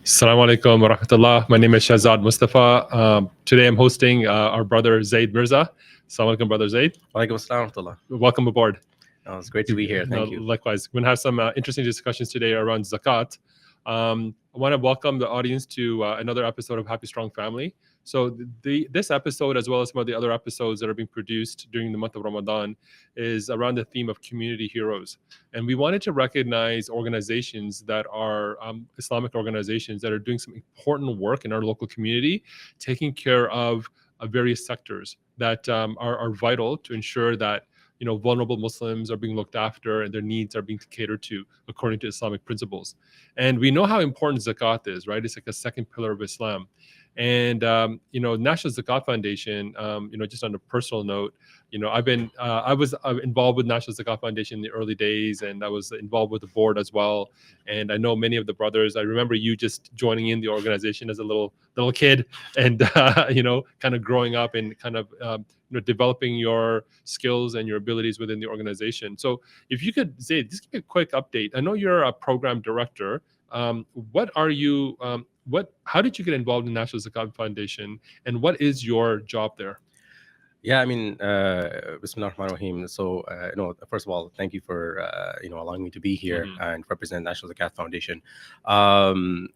Assalamu alaikum wa rahmatullah. My name is Shahzad Mustafa. Today I'm hosting our brother Zaid Mirza. Assalamu alaikum, brother Zaid. Walaikum assalam warahmatullah. Welcome aboard. It's great to be here. No, Thank you. likewise. We're going to have some interesting discussions today around Zakat. I want to welcome the audience to another episode of Happy Strong Family. So this episode, as well as some of the other episodes that are being produced during the month of Ramadan, is around the theme of community heroes. And we wanted to recognize organizations that are Islamic organizations that are doing some important work in our local community, taking care of various sectors that are vital to ensure that vulnerable Muslims are being looked after and their needs are being catered to according to Islamic principles. And we know how important zakat is, right? It's like a second pillar of Islam. And National Zakat Foundation, just on a personal note, I was involved with National Zakat Foundation in the early days, and I was involved with the board as well. And I know many of the brothers. I remember you just joining in the organization as a little kid, and kind of growing up and kind of developing your skills and your abilities within the organization. So if you could say, just give me a quick update. I know you're a program director. What are you? How did you get involved in National Zakat Foundation, and what is your job there? Yeah, Bismillah ar-Rahman ar-Rahim. So, first of all, thank you for allowing me to be here and represent National Zakat Foundation.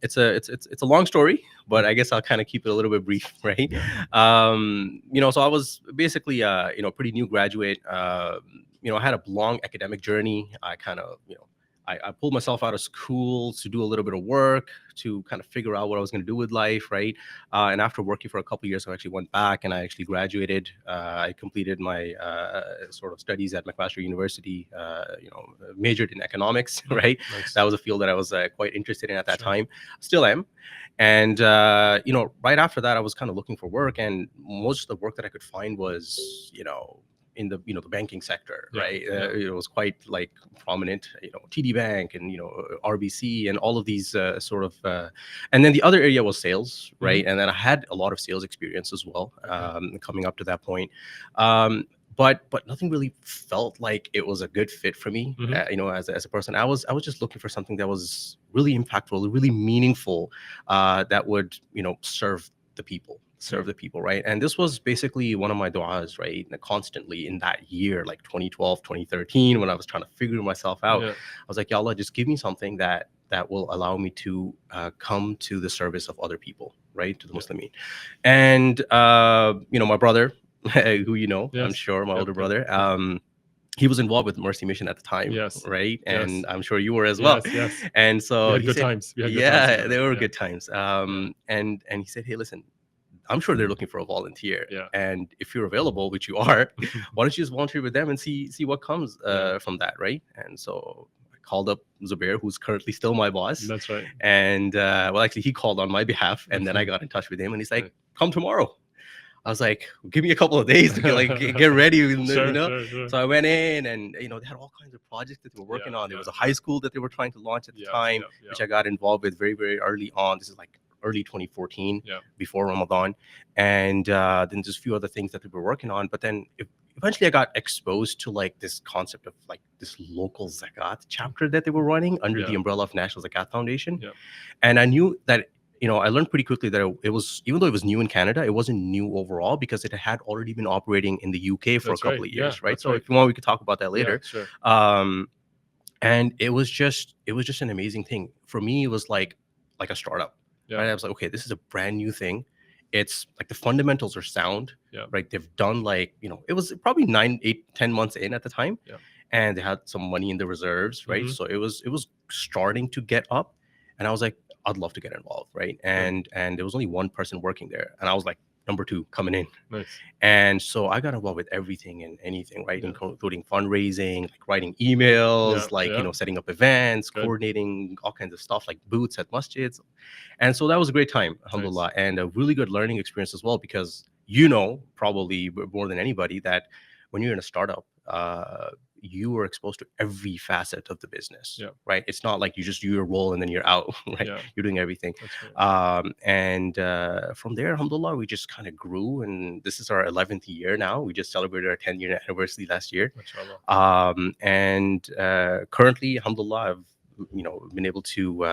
It's a long story, but I guess I'll kind of keep it a little bit brief, right? So I was basically pretty new graduate. I had a long academic journey. I pulled myself out of school to do a little bit of work to kind of figure out what I was going to do with life, right? And after working for a couple of years, I actually went back and I actually graduated. I completed my sort of studies at McMaster University, majored in economics, right? Nice. That was a field that I was quite interested in at that time. Still am. And, right after that, I was kind of looking for work, and most of the work that I could find was, in the the banking sector, right? It was quite like prominent, TD Bank and RBC and all of these sort of, and then the other area was sales, right? And then I had a lot of sales experience as well, coming up to that point. But nothing really felt like it was a good fit for me, as a person. I was just looking for something that was really impactful, really meaningful, that would serve the people, right? And this was basically one of my du'as, right? Constantly in that year, like 2012, 2013, when I was trying to figure myself out, I was like, Ya Allah, just give me something that will allow me to come to the service of other people, right? To the Muslimin. And, my brother, who I'm sure, my older brother, he was involved with Mercy Mission at the time, right? And I'm sure you were as well. Yes. And so he said, they were good times. And he said, hey, listen, I'm sure they're looking for a volunteer. And if you're available, which you are, why don't you just volunteer with them and see what comes from that, right? And so I called up Zubair, who's currently still my boss. That's right. And actually, he called on my behalf, and then I got in touch with him, and he's like, come tomorrow. I was like, give me a couple of days to get ready, Sure. So I went in, and they had all kinds of projects that they were working on. There was a high school that they were trying to launch at the time, which I got involved with very, very early on. This is like early 2014, before Ramadan, and then there's a few other things that we were working on. But then eventually I got exposed to like this concept of like this local zakat chapter that they were running under the umbrella of National Zakat Foundation. And I knew that I learned pretty quickly that it was, even though it was new in Canada, it wasn't new overall, because it had already been operating in the UK for a couple of years, right? So if you want, we could talk about that later. Sure. And it was just an amazing thing. For me, it was like a startup. Right? I was like, okay, this is a brand new thing. It's like the fundamentals are sound, right? They've done it was probably 9, 8, 10 months in at the time, and they had some money in the reserves, right? So it was starting to get up, and I was like, I'd love to get involved, right? And there was only one person working there, and I was like number 2 coming in. Nice. And so I got involved with everything and anything, right? Including fundraising, like writing emails, setting up events, coordinating all kinds of stuff, like booths at masjids. And so that was a great time, alhamdulillah, and a really good learning experience as well, because probably more than anybody, that when you're in a startup, you are exposed to every facet of the business, right? It's not like you just do your role and then you're out, right? You're doing everything. And from there, alhamdulillah, we just kind of grew, and this is our 11th year now. We just celebrated our 10-year anniversary last year. And currently, alhamdulillah, I've been able to,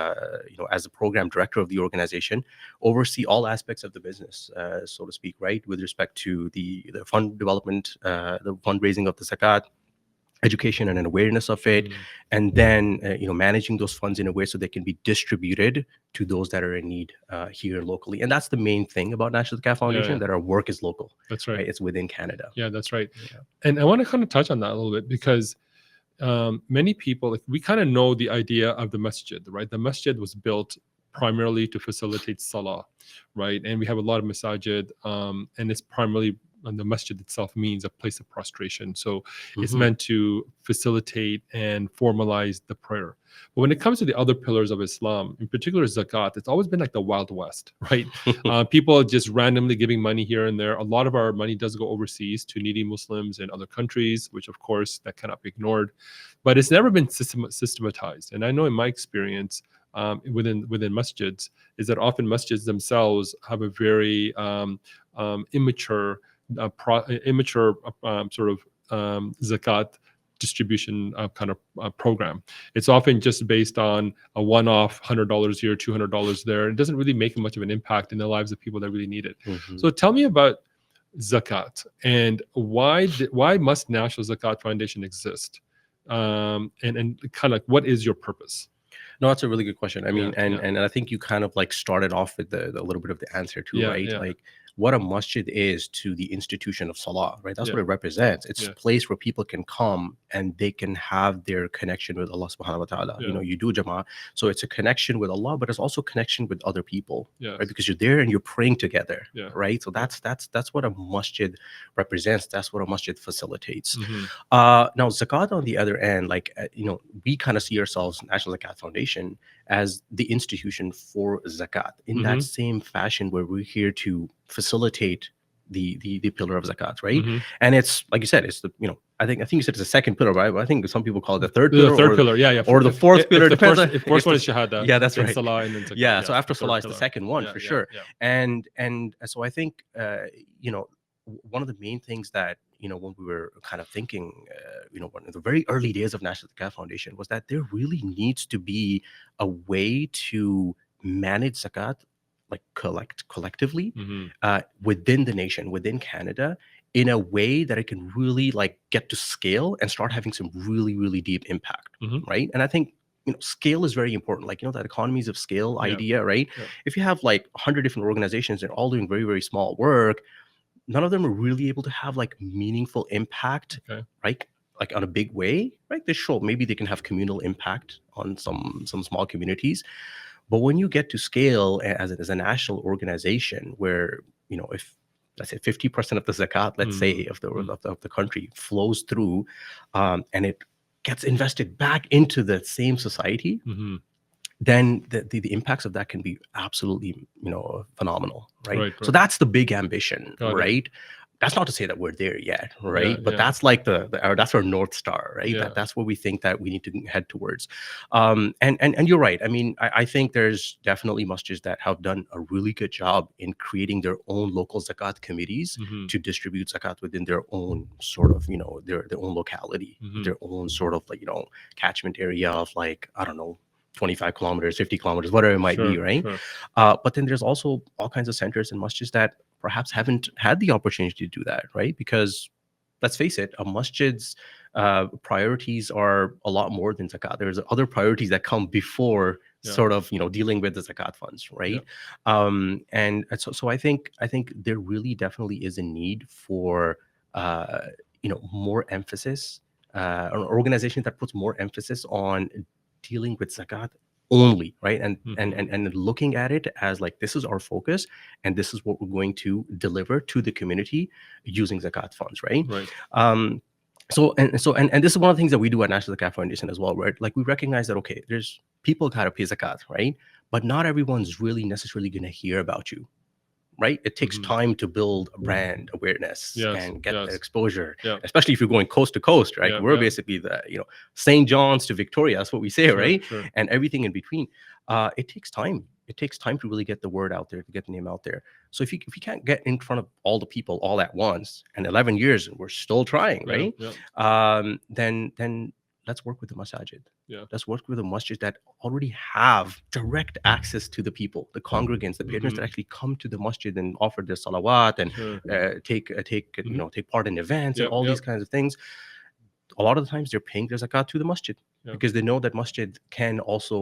as the program director of the organization, oversee all aspects of the business, so to speak, right, with respect to the fund development, the fundraising of the zakat, education and an awareness of it, and then managing those funds in a way so they can be distributed to those that are in need here locally. And that's the main thing about National Zakat Foundation, that our work is local. That's right. It's within Canada. Yeah, that's right. And I want to kind of touch on that a little bit, because many people, we kind of know the idea of the masjid, right? The masjid was built primarily to facilitate salah, right? And we have a lot of masajid, and it's primarily, and the masjid itself means a place of prostration. So it's meant to facilitate and formalize the prayer. But when it comes to the other pillars of Islam, in particular zakat, it's always been like the Wild West, right? People just randomly giving money here and there. A lot of our money does go overseas to needy Muslims in other countries, which of course that cannot be ignored. But it's never been systematized. And I know in my experience, within masjids, is that often masjids themselves have a very immature sort of zakat distribution kind of program. It's often just based on a one-off $100 here, $200 there. It doesn't really make much of an impact in the lives of people that really need it. So tell me about zakat, and why must National Zakat Foundation exist, and kind of what is your purpose? No, that's a really good question. I mean, and I think you kind of like started off with the little bit of the answer too, right? Like what a masjid is to the institution of salah, right? That's what it represents. It's a place where people can come and they can have their connection with Allah subhanahu wa ta'ala. You do jama'ah. So it's a connection with Allah, but it's also connection with other people, right? Because you're there and you're praying together, right? So that's what a masjid represents. That's what a masjid facilitates. Now, zakat on the other end, like, we kind of see ourselves, National Zakat Foundation, as the institution for zakat in that same fashion, where we're here to facilitate the pillar of zakat, right? And it's like you said, it's the I think you said it's the second pillar, right? But I think some people call it the third pillar. The third pillar, or the fourth pillar. The first one is shahada. Yeah, that's right. Salah, and then zakat. So after salah is the second one for sure. And so I think one of the main things that when we were kind of thinking, one of the very early days of National Zakat Foundation, was that there really needs to be a way to manage zakat, like collectively within the nation, within Canada, in a way that it can really like get to scale and start having some really, really deep impact, right? And I think scale is very important. Like, that economies of scale idea, right? If you have like 100 different organizations, they're all doing very, very small work, none of them are really able to have like meaningful impact, right? Like on a big way, right? Maybe they can have communal impact on some small communities. But when you get to scale as a national organization, where if let's say 50% of the zakat, let's say of the country flows through, and it gets invested back into the same society, then the impacts of that can be absolutely phenomenal, right? So that's the big ambition, right? That's not to say that we're there yet, right? But that's like that's our North Star, right? That's what we think that we need to head towards. And you're right. I mean, I think there's definitely masjids that have done a really good job in creating their own local zakat committees to distribute zakat within their own sort of, their own locality, their own sort of like, catchment area of like, I don't know, 25 kilometers, 50 kilometers, whatever it might be, right? But then there's also all kinds of centers and masjids that perhaps haven't had the opportunity to do that, right? Because let's face it, a masjid's priorities are a lot more than zakat. There's other priorities that come before sort of, dealing with the zakat funds, right? And so I think there really definitely is a need for, more emphasis, an organization that puts more emphasis on dealing with zakat only, right? And looking at it as like, this is our focus and this is what we're going to deliver to the community using zakat funds, right? So this is one of the things that we do at National Zakat Foundation as well, right? Like, we recognize that, okay, there's people gotta pay zakat, right? But not everyone's really necessarily gonna hear about you, right? It takes time to build a brand awareness and get the exposure, especially if you're going coast to coast, right? We're basically the, St. John's to Victoria. That's what we say, right? And everything in between. It takes time. It takes time to really get the word out there, to get the name out there. So if you can't get in front of all the people all at once, and 11 years, and we're still trying, right? Then let's work with the masajid. Yeah. Let's work with the masjid that already have direct access to the people, the congregants, the patrons that actually come to the masjid and offer their salawat and Sure. take part in events and Yep. all Yep. these kinds of things. A lot of the times they're paying their zakat to the masjid Yeah. because they know that masjid can also,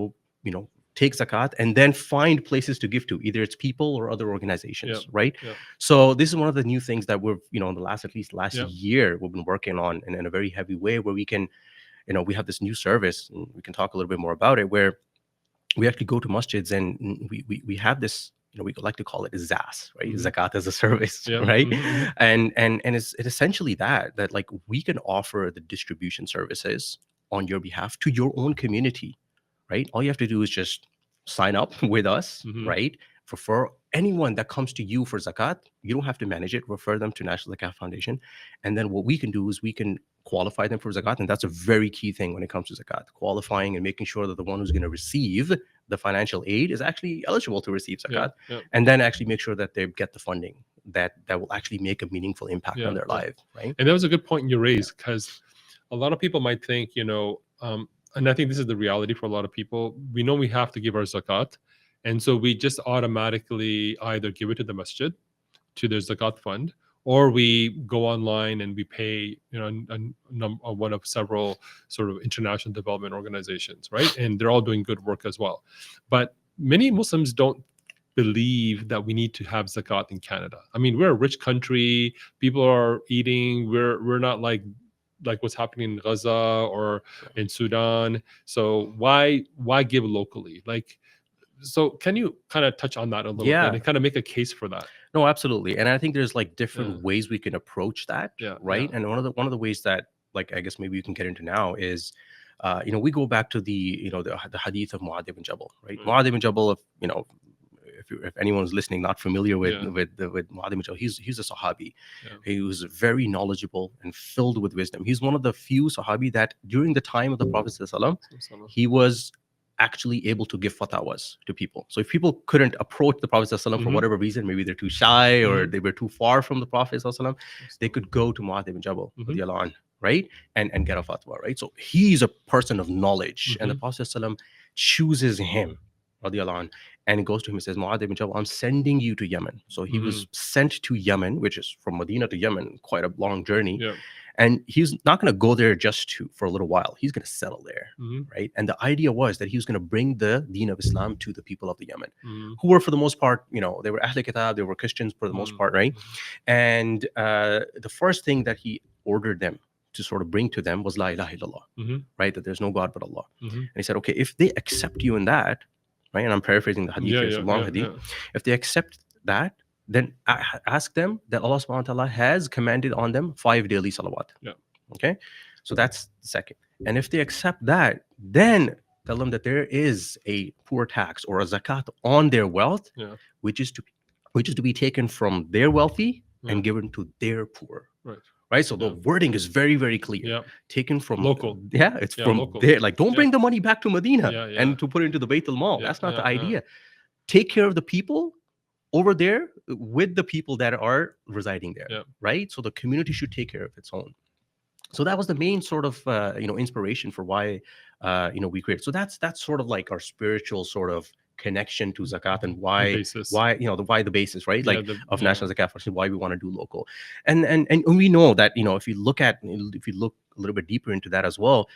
take zakat and then find places to give to, either it's people or other organizations, Yeah. right? Yeah. So this is one of the new things that we've, in the last, at least last Yeah. year, we've been working on in a very heavy way, where we can, we have this new service, and we can talk a little bit more about it, where we actually go to masjids and we have this, we like to call it ZAS, right? Zakat as a service, Yeah. right? And it's essentially that like we can offer the distribution services on your behalf to your own community, right? All you have to do is just sign up with us, right? For anyone that comes to you for zakat, you don't have to manage it. Refer them to National Zakat Foundation, and then what we can do is we can qualify them for zakat, and that's a very key thing when it comes to zakat, qualifying and making sure that the one who's going to receive the financial aid is actually eligible to receive zakat, and then actually make sure that they get the funding that will actually make a meaningful impact on their life, right? And that was a good point you raised, because a lot of people might think, and I think this is the reality for a lot of people. We know we have to give our zakat, and so we just automatically either give it to the masjid, to their zakat fund, or we go online and we pay, one of several sort of international development organizations, right? And they're all doing good work as well. But many Muslims don't believe that we need to have zakat in Canada. I mean, we're a rich country. People are eating. We're not like what's happening in Gaza or in Sudan. So why give locally? So can you kind of touch on that a little bit and kind of make a case for that? No, absolutely. And I think there's like different ways we can approach that, right? And one of the ways that, like, I guess maybe you can get into now is, we go back to the hadith of Mu'adh ibn Jabal, right? Mu'adh ibn Jabal, if anyone's listening not familiar with Mu'adh ibn Jabal, he's a Sahabi. He was very knowledgeable and filled with wisdom. He's one of the few Sahabi that during the time of the Prophet ﷺ, he was actually able to give fatwas to people. So if people couldn't approach the Prophet ﷺ for whatever reason, maybe they're too shy or they were too far from the Prophet ﷺ, they could go to Mu'adh ibn Jabal, right? And get a fatwa, right? So he's a person of knowledge, and the Prophet ﷺ chooses him, and goes to him and says, Mu'adh ibn Jabal, I'm sending you to Yemen. So he was sent to Yemen, which is from Medina to Yemen, quite a long journey. And he's not going to go there just for a little while. He's going to settle there, right? And the idea was that he was going to bring the deen of Islam to the people of the Yemen, who were, for the most part, they were Ahl Kitab, they were Christians for the most part, right? And the first thing that he ordered them to sort of bring to them was La ilaha illallah, right? That there's no God but Allah. And he said, okay, if they accept you in that, right? And I'm paraphrasing the hadith, it's a long hadith. If they accept that, then ask them that Allah subhanahu wa ta'ala has commanded on them 5 daily salawat. Okay? So that's the second. And if they accept that, then tell them that there is a poor tax or a zakat on their wealth, which is to be taken from their wealthy and given to their poor. Right? So the wording is very, very clear. Taken from local. It's from local. There. Like, don't bring the money back to Medina and to put it into the Bayt al-Mal. That's not the idea. Take care of the people over there with the people that are residing there, right? So the community should take care of its own. So that was the main sort of inspiration for why we created. So that's sort of like our spiritual sort of connection to zakat, and why the basis, right? Like of National Zakat Foundation, why we want to do local, and we know that if you look a little bit deeper into that as well,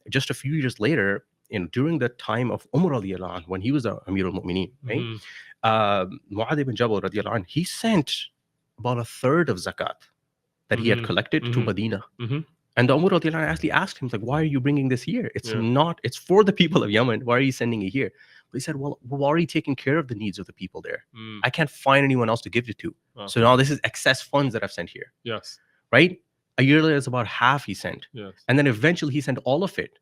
just a few years later, during the time of Umar radiallahu anh, when he was the Amir al-Mu'mineen, right? Mu'adh ibn Jabal radiallahu anh, he sent about a third of zakat that he had collected to Medina. And the Umar radiallahu anh actually asked him, like, why are you bringing this here? It's for the people of Yemen. Why are you sending it here? But he said, well, we're already taking care of the needs of the people there. I can't find anyone else to give it to. So now this is excess funds that I've sent here. Right? A year later, it's about half he sent. And then eventually he sent all of it.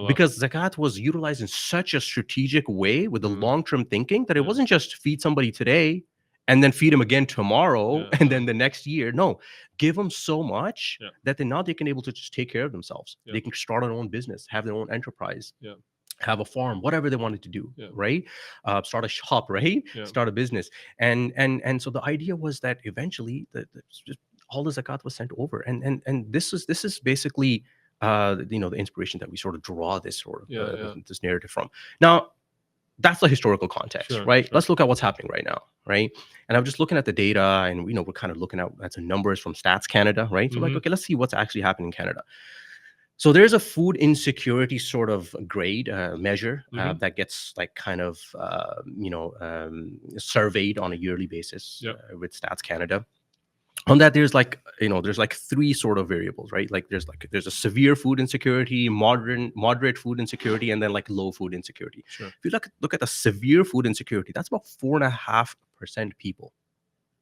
Because zakat was utilized in such a strategic way with the long-term thinking that it wasn't just feed somebody today and then feed them again tomorrow and then the next year. No, give them so much that now they can able to just take care of themselves. They can start their own business, have their own enterprise. Have a farm, whatever they wanted to do, right? Start a shop, right? Start a business. And so the idea was that eventually just all the zakat was sent over. And this is basically the inspiration that we sort of draw this sort of Yeah. this narrative from. Now, that's the historical context, Sure, right? sure. Let's look at what's happening right now, right? And I'm just looking at the data, and we're kind of looking at some numbers from Stats Canada, right? So like, okay, let's see what's actually happening in Canada. So there's a food insecurity sort of grade measure that gets like kind of surveyed on a yearly basis Yep. with Stats Canada. On that, there's like there's like three sort of variables, right? Like there's a severe food insecurity, moderate food insecurity, and then like low food insecurity. Sure. If you look at the severe food insecurity, that's about 4.5% people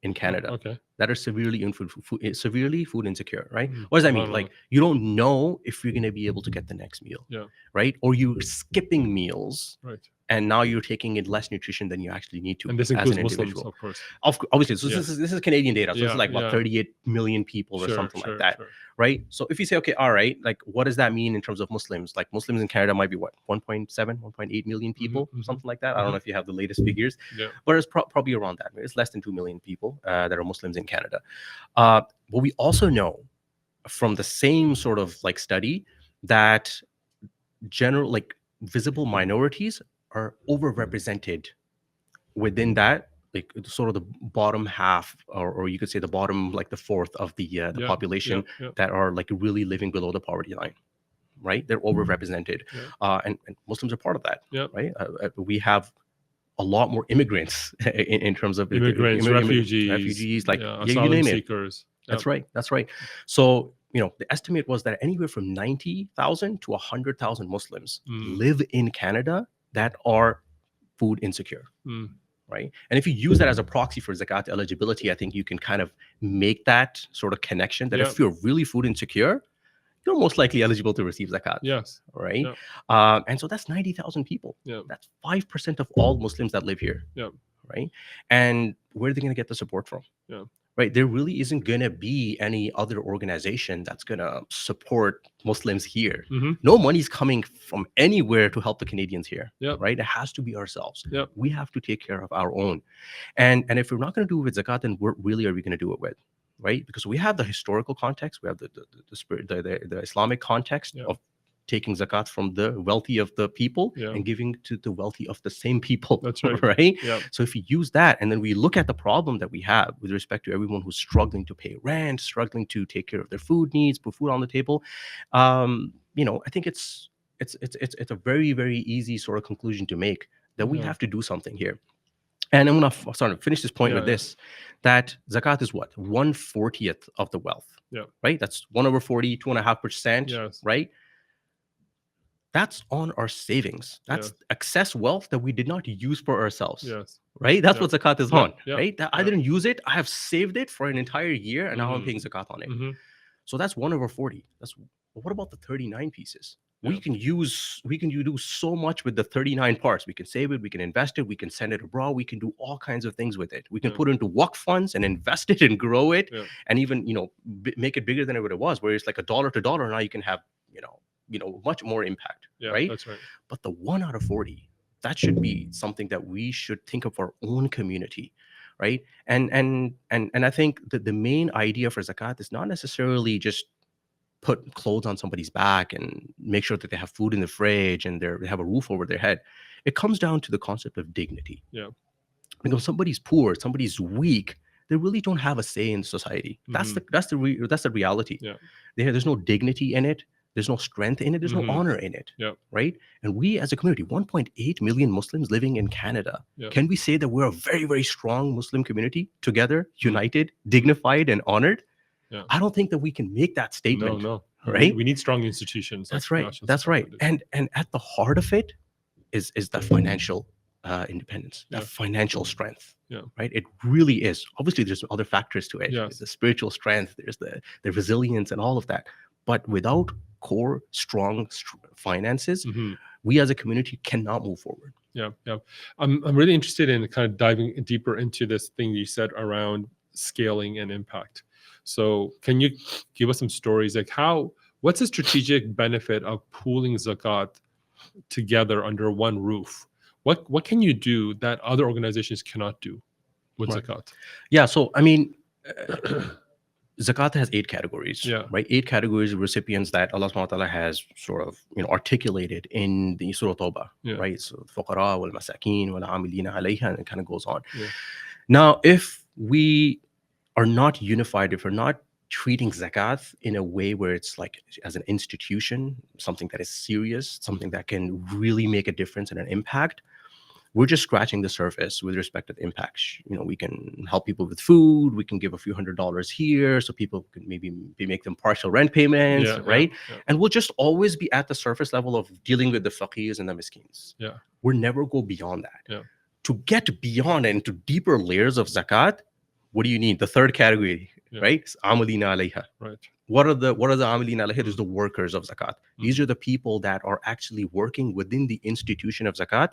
in Canada Okay. that are severely food insecure, right? What does that mean? Like, you don't know if you're going to be able to get the next meal, right? Or you're skipping meals, right? And now you're taking in less nutrition than you actually need to. And this includes Muslims, of course. Obviously, so this is Canadian data, so this is like about 38 million people or something like that, right? So if you say, okay, all right, like what does that mean in terms of Muslims? Like Muslims in Canada might be what, 1.7, 1.8 million people, something like that. I don't know if you have the latest figures, but it's probably around that. It's less than 2 million people that are Muslims in Canada. But we also know from the same sort of like study that visible minorities are overrepresented within that, like sort of the bottom half, or you could say the bottom, like the fourth of the population that are like really living below the poverty line, right? They're overrepresented, and Muslims are part of that, right? We have a lot more immigrants in terms of refugees, like you name seekers. That's right. So the estimate was that anywhere from 90,000 to 100,000 Muslims live in Canada that are food insecure, right? And if you use that as a proxy for Zakat eligibility, I think you can kind of make that sort of connection that if you're really food insecure, you're most likely eligible to receive Zakat. Yes. Right? And so that's 90,000 people. That's 5% of all Muslims that live here. Right? And where are they going to get the support from? Right? There really isn't going to be any other organization that's going to support Muslims here. No money's coming from anywhere to help the Canadians here. Right? It has to be ourselves. We have to take care of our own. And if we're not going to do it with Zakat, then what really are we going to do it with? Right? Because we have the historical context, we have the Islamic context of taking zakat from the wealthy of the people and giving to the wealthy of the same people. That's right. Right? So if you use that, and then we look at the problem that we have with respect to everyone who's struggling to pay rent, struggling to take care of their food needs, put food on the table, I think it's a very, very easy sort of conclusion to make that we have to do something here. And I'm going to finish this point with this, that zakat is what? 1/40th of the wealth, right? That's 1/40, 2.5%, right? That's on our savings. That's excess wealth that we did not use for ourselves, right? That's what zakat is on, right? I didn't use it. I have saved it for an entire year, and now I'm paying zakat on it. So that's 1/40. What about the 39 pieces? We can do so much with the 39 parts. We can save it, we can invest it, we can send it abroad, we can do all kinds of things with it. We can put it into waqf funds and invest it and grow it, and even make it bigger than what it was, where it's like $1 to dollar. Now you can have much more impact, right? That's right. But the 1/40, that should be something that we should think of our own community, right? And I think that the main idea for zakat is not necessarily just put clothes on somebody's back and make sure that they have food in the fridge and they have a roof over their head. It comes down to the concept of dignity. Because somebody's poor, somebody's weak, they really don't have a say in society. That's the reality. There's no dignity in it. There's no strength in it. There's no honor in it. Right? And we as a community, 1.8 million Muslims living in Canada, can we say that we're a very, very strong Muslim community, together, united, dignified, and honored? I don't think that we can make that statement. No. Right? We need strong institutions. That's right. That's right. And at the heart of it is that financial independence, that financial strength. Right? It really is. Obviously, there's other factors to it. There's the spiritual strength, there's the resilience and all of that. But without core, strong finances, we as a community cannot move forward. I'm really interested in kind of diving deeper into this thing you said around scaling and impact. So can you give us some stories, like what's the strategic benefit of pooling zakat together under one roof? What can you do that other organizations cannot do with zakat? Yeah, so I mean, Zakat has 8 categories, Yeah. right? 8 categories of recipients that Allah subhanahu wa ta'ala has sort of, articulated in the Surah Tawbah, Yeah. right? So, fuqara wal masakin wal amilina alayha, and it kind of goes on. Yeah. Now, if we are not unified, if we're not treating zakat in a way where it's like as an institution, something that is serious, something that can really make a difference and an impact, we're just scratching the surface with respect to the impacts. We can help people with food, we can give a few $100s here so people can maybe make them partial rent payments, Yeah. right? Yeah. And we'll just always be at the surface level of dealing with the faqirs and the miskins. Yeah. We'll never go beyond that. Yeah. To get beyond and into deeper layers of zakat, what do you need? The third category, right? Amalina alayha. Right. What are the amalina alayha? There's the workers of zakat. These are the people that are actually working within the institution of zakat,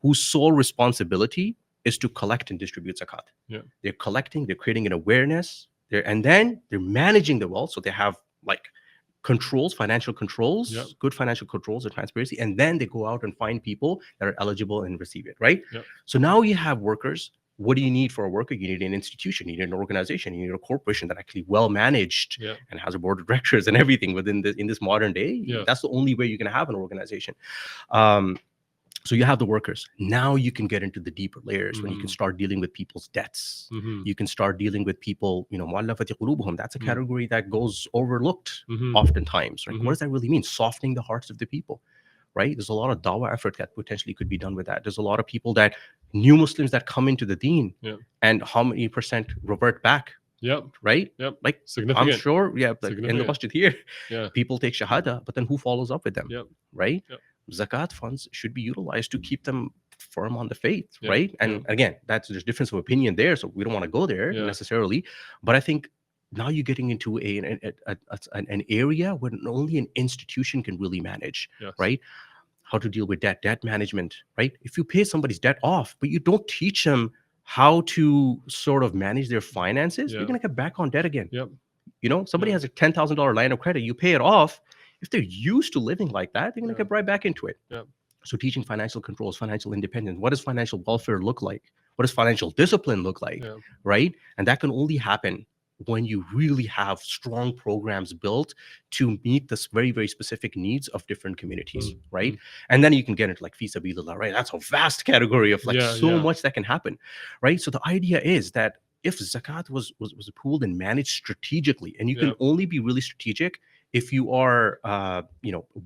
whose sole responsibility is to collect and distribute zakat. Yeah. They're collecting, they're creating an awareness, and then they're managing the wealth. So they have like controls, financial controls, good financial controls and transparency, and then they go out and find people that are eligible and receive it, right? So now you have workers. What do you need for a worker? You need an institution, you need an organization, you need a corporation that actually well managed and has a board of directors and everything within in this modern day. That's the only way you can have an organization. So you have the workers. Now you can get into the deeper layers when you can start dealing with people's debts. You can start dealing with people, mu'allafati qulubuhum. That's a category that goes overlooked oftentimes. Right? What does that really mean? Softening the hearts of the people, right? There's a lot of dawah effort that potentially could be done with that. There's a lot of people that, new Muslims that come into the deen, and how many percent revert back? Right? Like Significant. I'm sure, like in the masjid here, people take shahada, but then who follows up with them? Right? Zakat funds should be utilized to keep them firm on the faith, right? And again, there's difference of opinion there, so we don't want to go there necessarily. But I think now you're getting into an area where only an institution can really manage, right? How to deal with debt management, right? If you pay somebody's debt off, but you don't teach them how to sort of manage their finances, you're going to get back on debt again. Somebody has a $10,000 line of credit, you pay it off. If they're used to living like that, they're going to get right back into it. So teaching financial controls, financial independence, what does financial welfare look like? What does financial discipline look like, right? And that can only happen when you really have strong programs built to meet this very, very specific needs of different communities, right? And then you can get into like fi sabilillah, right? That's a vast category of like much that can happen, right? So the idea is that if zakat was pooled and managed strategically, and you can only be really strategic if you are,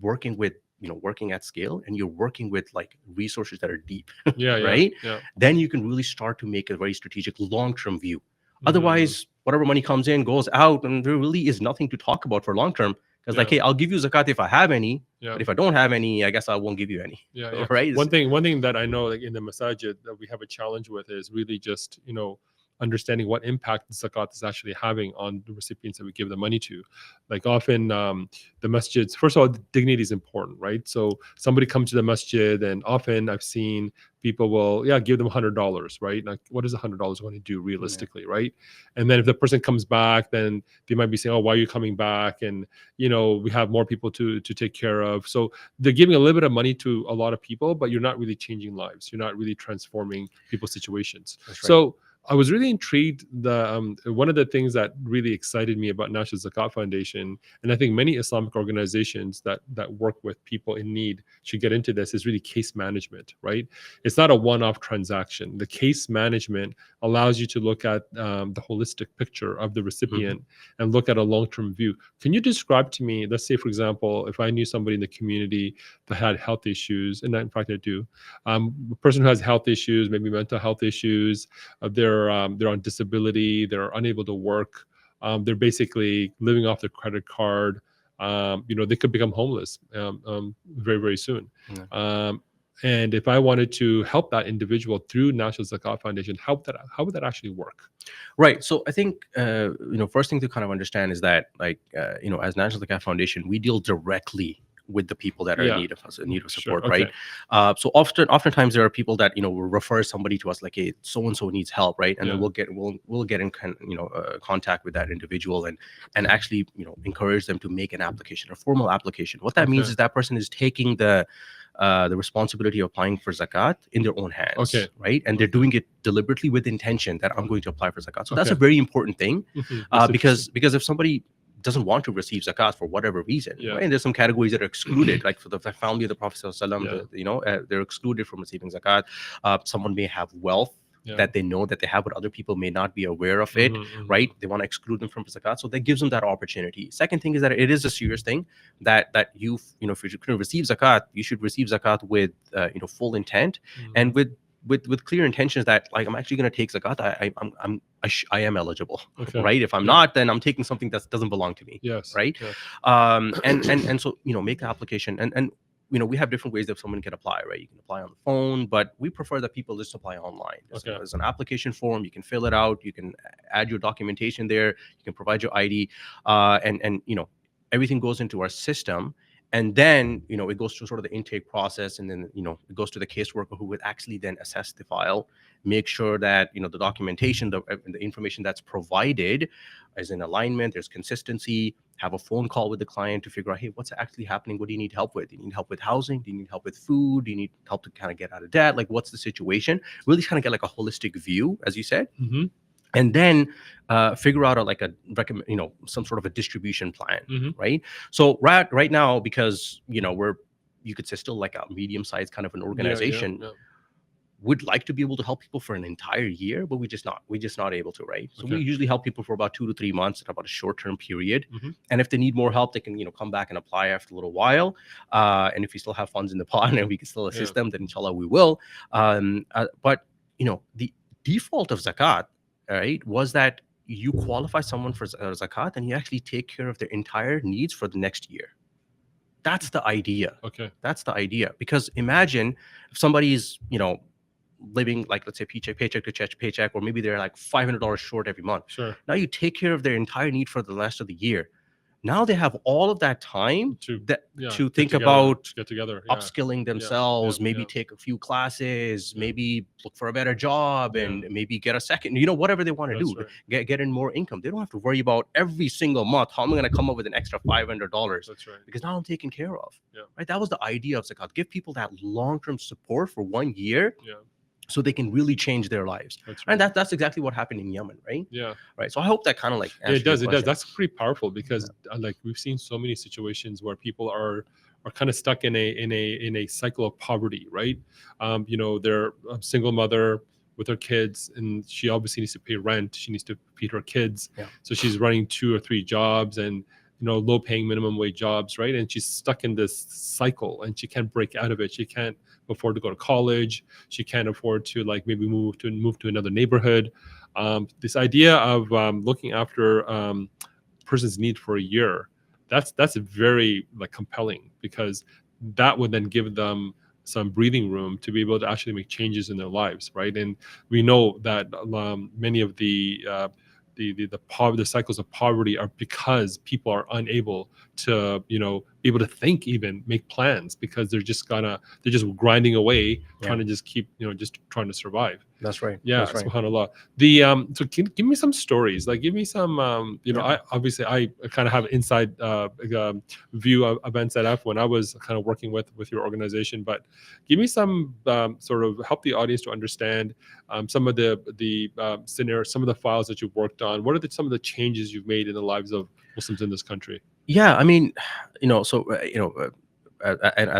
working at scale and you're working with like resources that are deep, right? Then you can really start to make a very strategic long-term view. Otherwise, whatever money comes in goes out, and there really is nothing to talk about for long-term. Because like, hey, I'll give you zakat if I have any, but if I don't have any, I guess I won't give you any. Right? One thing that I know, like in the masajid, that we have a challenge with is really just understanding what impact zakat is actually having on the recipients that we give the money to. Like often the masjids, first of all, the dignity is important, right? So somebody comes to the masjid, and often I've seen people will give them $100, right? Like what is $100 going to do realistically, right? And then if the person comes back, then they might be saying, oh, why are you coming back? And we have more people to take care of. So they're giving a little bit of money to a lot of people, but you're not really changing lives, you're not really transforming people's situations. That's right. So I was really intrigued. One of the things that really excited me about National Zakat Foundation, and I think many Islamic organizations that work with people in need should get into this, is really case management, right? It's not a one-off transaction. The case management allows you to look at the holistic picture of the recipient and look at a long-term view. Can you describe to me, let's say, for example, if I knew somebody in the community that had health issues, and in fact I do, a person who has health issues, maybe mental health issues, they're on disability, they're unable to work, they're basically living off their credit card, they could become homeless very, very soon. And if I wanted to help that individual through National Zakat Foundation, how would that actually work? Right. So I think first thing to kind of understand is that as National Zakat Foundation, we deal directly with the people that are in need of support, right? So oftentimes there are people that will refer somebody to us, like, hey, so and so needs help, right? And then we'll get in contact with that individual and actually encourage them to make an application, a formal application. What that means is that person is taking the the responsibility of applying for zakat in their own hands, Okay. right? And they're Okay. doing it deliberately with intention that I'm going to apply for zakat. So that's a Okay. very important thing, That's because if somebody doesn't want to receive zakat for whatever reason, Yeah. right? And there's some categories that are excluded, like for the family of the Prophet ﷺ, Yeah. they're excluded from receiving zakat. Someone may have wealth that they know that they have, but other people may not be aware of it, right? They want to exclude them from zakat, so that gives them that opportunity. Second thing is that it is a serious thing that if you're going to receive zakat, you should receive zakat with full intent and with clear intentions that, like, I'm actually going to take zakat. I am eligible, Okay. right? If I'm not, then I'm taking something that doesn't belong to me, Yes. right? Yes. And so make the application, and we have different ways that someone can apply, right? You can apply on the phone, but we prefer that people just apply online. There's an application form. You can fill it out. You can add your documentation there. You can provide your ID, and everything goes into our system. And then it goes through sort of the intake process, and then it goes to the caseworker, who would actually then assess the file, make sure that the documentation, the information that's provided is in alignment, there's consistency. Have a phone call with the client to figure out, hey, what's actually happening? What do you need help with? Do you need help with housing? Do you need help with food? Do you need help to kind of get out of debt? Like, what's the situation? Really kind of get like a holistic view, as you said. And then figure out some sort of a distribution plan, right? So right now, because we're, you could say, still like a medium-sized kind of an organization, would like to be able to help people for an entire year, but we're just not able to, right? So we usually help people for about 2 to 3 months at about a short-term period. And if they need more help, they can come back and apply after a little while. And if we still have funds in the pot and we can still assist them, then inshallah we will. But the default of zakat, right, was that you qualify someone for zakat and you actually take care of their entire needs for the next year. That's the idea. Okay. That's the idea. Because imagine if somebody's living, like, let's say paycheck to paycheck, or maybe they're like $500 short every month. Sure. Now you take care of their entire need for the rest of the year. Now they have all of that time to think about get together, upskilling themselves, maybe take a few classes, maybe look for a better job, and maybe get a second, whatever they want to do, get in more income. They don't have to worry about every single month, how am I going to come up with an extra $500? That's right. Because now I'm taken care of. Right? That was the idea of zakat. Give people that long-term support for 1 year. So they can really change their lives. That's right. And that's exactly what happened in Yemen, right? Right. So I hope that kind of like it does. That's pretty powerful, because like we've seen so many situations where people are kind of stuck in a cycle of poverty, right? They're a single mother with her kids, and she obviously needs to pay rent. She needs to feed her kids. So she's running 2 or 3 jobs, and low paying minimum wage jobs, right? And she's stuck in this cycle and she can't break out of it. She can't afford to go to college. She can't afford to maybe move to another neighborhood. This idea of looking after person's need for a year, that's very compelling, because that would then give them some breathing room to be able to actually make changes in their lives, right? And we know that many of the cycles of poverty are because people are unable to be able to think, even make plans, because they're just grinding away, trying to just keep just trying to survive. That's right. Yeah, that's right. SubhanAllah. So give me some stories, give me some I kind of have inside view of NZF when I was kind of working with your organization, but give me some sort of help the audience to understand some of the scenarios, some of the files that you've worked on. What are some of the changes you've made in the lives of Muslims in this country? Yeah, I mean, as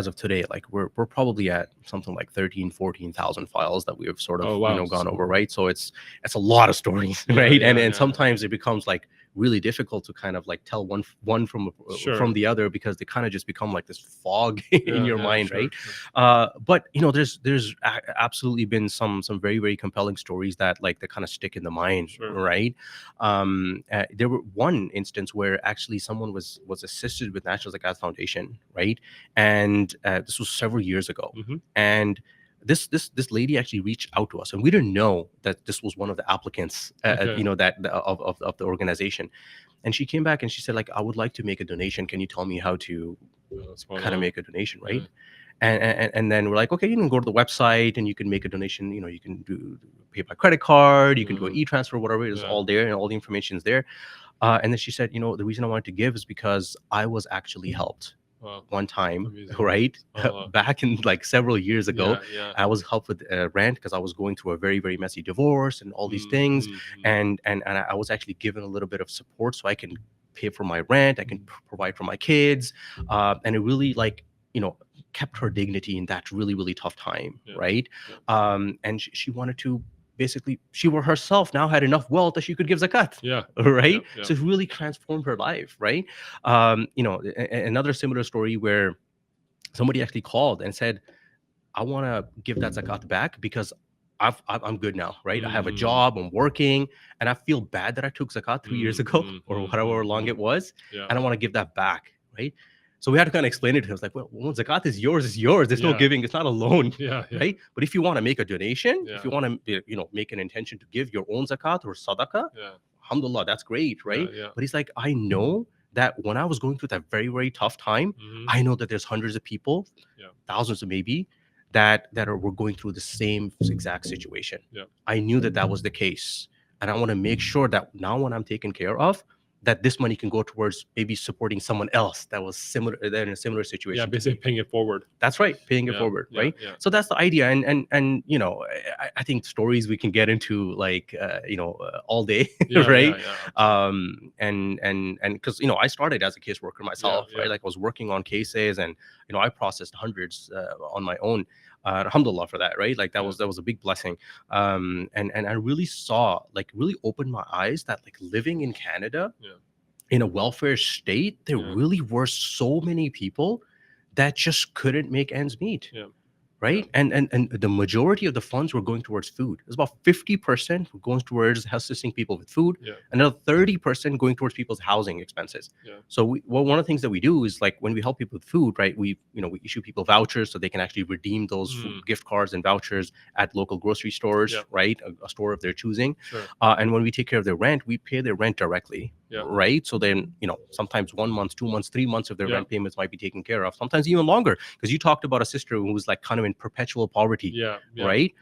of today, like we're probably at something like 14,000 files that we have sort of gone over, right? So it's a lot of stories, right? And sometimes it becomes like really difficult to kind of like tell one from the other, because they kind of just become like this fog in your mind, right? But there's absolutely been some very, very compelling stories that kind of stick in the mind, right? There were one instance where actually someone was assisted with National Zakat Foundation, right? And this was several years ago, and this lady actually reached out to us, and we didn't know that this was one of the applicants, that of the organization. And she came back and she said, like, I would like to make a donation. Can you tell me how to kind of make a donation, right? And then we're like, okay, you can go to the website and you can make a donation. You can pay by credit card, you can do an e-transfer, whatever. It's all there, and all the information is there. And then she said, the reason I wanted to give is because I was actually helped Wow. one time, Amazing. right? Uh-huh. Back in like several years ago. Yeah. I was helped with rent because I was going through a very, very messy divorce and all these things. And I was actually given a little bit of support so I can pay for my rent, I can provide for my kids. And it really, like, kept her dignity in that really, really tough time, right? And she wanted to, basically, she were herself now had enough wealth that she could give zakat. Right. So it really transformed her life, right? Another similar story where somebody actually called and said, I want to give that zakat back because I'm good now, right? I have a job, I'm working, and I feel bad that I took zakat 3 years ago or whatever long it was, and I want to give that back, right? So we had to kind of explain it to him. It's like, well, zakat is yours, it's yours. There's no giving, it's not a loan, right? But if you want to make a donation, if you want to, make an intention to give your own zakat or sadaqah, alhamdulillah, that's great, right? But he's like, I know that when I was going through that very, very tough time, I know that there's hundreds of people, thousands of maybe, that were going through the same exact situation. I knew that was the case, and I want to make sure that now when I'm taken care of, that this money can go towards maybe supporting someone else that was similar, that in a similar situation. Yeah, basically paying it forward. That's right, paying it forward, right? So that's the idea, and I think stories we can get into like all day, right? And because I started as a caseworker myself, right? Like I was working on cases, and I processed hundreds on my own. Alhamdulillah for that, right? Like that was a big blessing. And I really saw, like, really opened my eyes that, like, living in Canada in a welfare state, there really were so many people that just couldn't make ends meet. Right. And the majority of the funds were going towards food. It's about 50% going towards assisting people with food, another 30% going towards people's housing expenses. So one of the things that we do is, like, when we help people with food, right, we issue people vouchers so they can actually redeem those food gift cards and vouchers at local grocery stores, right, a store of their choosing. And when we take care of their rent, we pay their rent directly. Right. So then, sometimes 1 month, 2 months, 3 months of their rent payments might be taken care of, sometimes even longer, because you talked about a sister who was, like, kind of in perpetual poverty. Right.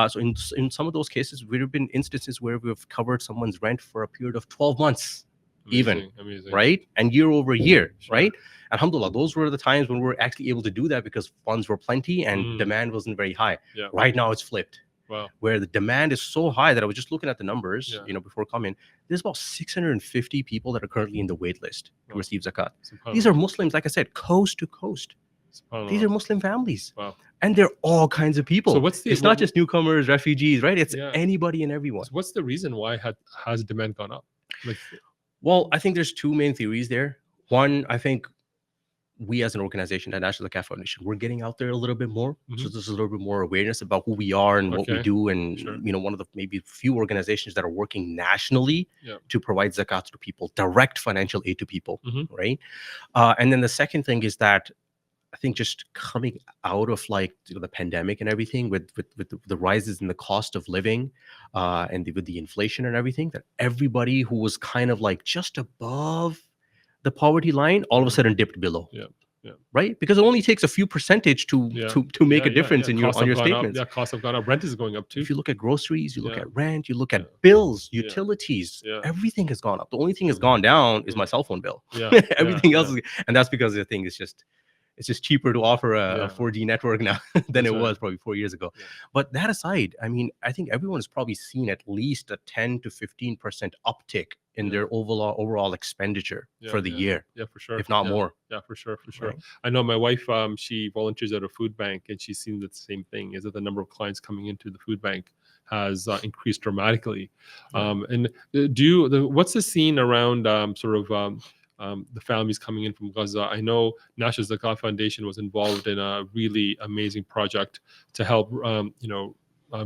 So in some of those cases, there have been instances where we've covered someone's rent for a period of 12 months. Amazing. Right. And year over year. Right. Alhamdulillah, those were the times when we were actually able to do that because funds were plenty and demand wasn't very high. Right now it's flipped. Wow. Where the demand is so high that I was just looking at the numbers, before coming. There's about 650 people that are currently in the wait list to receive zakat. These are Muslims, like I said, coast to coast. These are Muslim families. Wow. And they're all kinds of people. So it's not just newcomers, refugees, right? It's anybody and everyone. So what's the reason why has demand gone up? Well, I think there's two main theories there. One, I think we as an organization at National Zakat Foundation, we're getting out there a little bit more. So there's a little bit more awareness about who we are and what we do. And, one of the maybe few organizations that are working nationally to provide zakat to people, direct financial aid to people, right? And then the second thing is that I think just coming out of, like, the pandemic and everything, with the rises in the cost of living, and with the inflation and everything, that everybody who was kind of like just above the poverty line all of a sudden dipped below. Right, because it only takes a few percentage to make a difference in on your statements. Costs have gone up. Rent is going up too. If you look at groceries, you look at rent, you look at bills, utilities, everything has gone up. The only thing has gone down is my cell phone bill. Everything else is, and that's because the thing is just, it's just cheaper to offer a 4G network now than it was probably 4 years ago. But that aside, I mean, I think everyone has probably seen at least a 10 to 15% uptick in their overall expenditure for the year. Yeah, for sure. If not more. Yeah, for sure. Right. I know my wife, she volunteers at a food bank, and she's seen the same thing, is that the number of clients coming into the food bank has increased dramatically. And what's the scene around the families coming in from Gaza? I know National Zakat Foundation was involved in a really amazing project to help,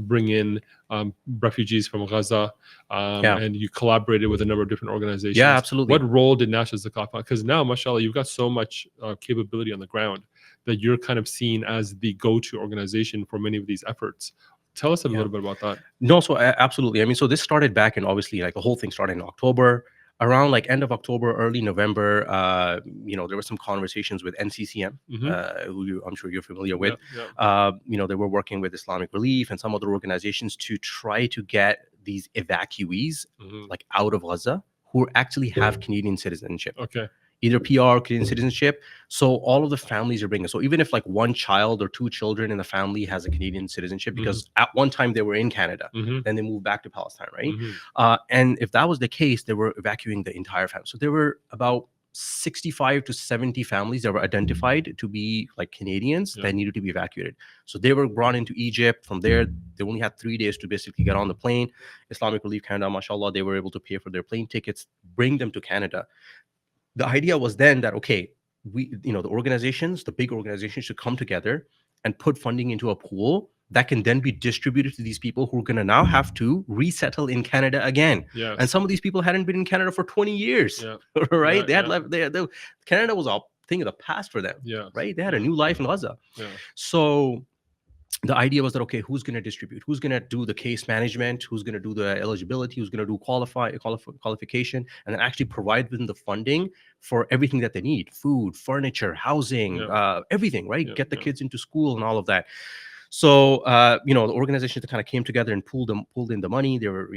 bring in refugees from Gaza, and you collaborated with a number of different organizations. Yeah, absolutely. What role did National Zakat? Because now, mashallah, you've got so much capability on the ground that you're kind of seen as the go-to organization for many of these efforts. Tell us a little bit about that. No, so absolutely. I mean, so this started back in, obviously, like, the whole thing started in October. Around, like, end of October, early November, there were some conversations with NCCM, who I'm sure you're familiar with. They were working with Islamic Relief and some other organizations to try to get these evacuees, like, out of Gaza, who actually have Canadian citizenship. Okay. either PR or Canadian citizenship. So all of the families are bringing. So even if like one child or two children in the family has a Canadian citizenship, because at one time they were in Canada, then they moved back to Palestine, right? And if that was the case, they were evacuating the entire family. So there were about 65 to 70 families that were identified to be like Canadians that needed to be evacuated. So they were brought into Egypt. From there, they only had 3 days to basically get on the plane. Islamic Relief Canada, mashallah, they were able to pay for their plane tickets, bring them to Canada. The idea was then that, okay, the organizations, the big organizations should come together and put funding into a pool that can then be distributed to these people who are going to now have to resettle in Canada again. And some of these people hadn't been in Canada for 20 years, right? They had left. Canada was a thing of the past for them, right? They had a new life in Gaza. So the idea was that, okay, who's going to distribute? Who's going to do the case management? Who's going to do the eligibility? Who's going to do qualification? And then actually provide them the funding for everything that they need: food, furniture, housing, everything, right? Get the kids into school and all of that. So, the organizations that kind of came together and pulled in the money. There were,